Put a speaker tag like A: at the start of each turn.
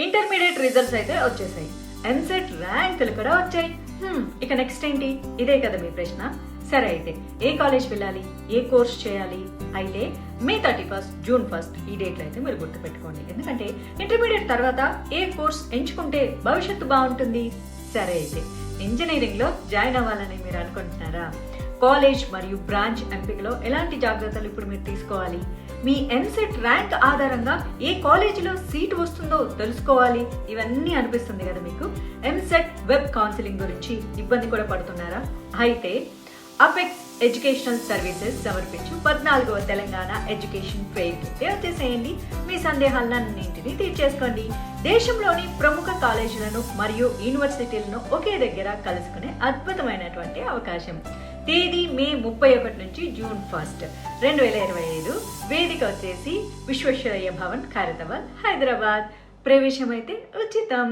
A: Intermediate results అయితే వచ్చేసాయి, ఎంసెట్ ర్యాంకులు కూడా వచ్చాయి. ఇక నెక్స్ట్ ఏంటి? ఇదే కదా మీ ప్రశ్న. సరే, అయితే ఏ కాలేజ్ వెళ్ళాలి, ఏ కోర్స్ చేయాలి? అయితే మే 31 జూన్ 1 ఈ డేట్లో అయితే మీరు గుర్తుపెట్టుకోండి. ఎందుకంటే ఇంటర్మీడియట్ తర్వాత ఏ కోర్స్ ఎంచుకుంటే భవిష్యత్తు బాగుంటుంది? సరే, అయితే ఇంజనీరింగ్ లో జాయిన్ అవ్వాలని మీరు అనుకుంటున్నారా? కాలేజ్ మరియు బ్రాంచ్ ఎంపికలో ఎలాంటి జాగ్రత్తలు ఇప్పుడు మీరు తీసుకోవాలి? మీ ఎంసెట్ ర్యాంక్ ఆధారంగా ఏ కాలేజీలో సీట్ వస్తుందో తెలుసుకోవాలి. ఇవన్నీ అనిపిస్తుంది కదా మీకు. ఎంసెట్ వెబ్ కౌన్సిలింగ్ గురించి ఇబ్బంది కూడా పడుతున్నారా? అయితే అపెక్స్ ఎడ్యుకేషనల్ సర్వీసెస్ సమర్పించు 14వ తెలంగాణ ఎడ్యుకేషన్ ఫెయిర్కి వచ్చేసేయండి. మీ సందేహాలన్నింటినీ తీర్చేసుకోండి. దేశంలోని ప్రముఖ కాలేజీలను మరియు యూనివర్సిటీలను ఒకే దగ్గర కలుసుకునే అద్భుతమైనటువంటి అవకాశం. తేదీ మే 31 నుంచి జూన్ 1, 2025. వేదిక వచ్చేసి విశ్వేశ్వరయ్య భవన్, ఖైరతాబాద్, హైదరాబాద్. ప్రవేశం అయితే ఉచితం.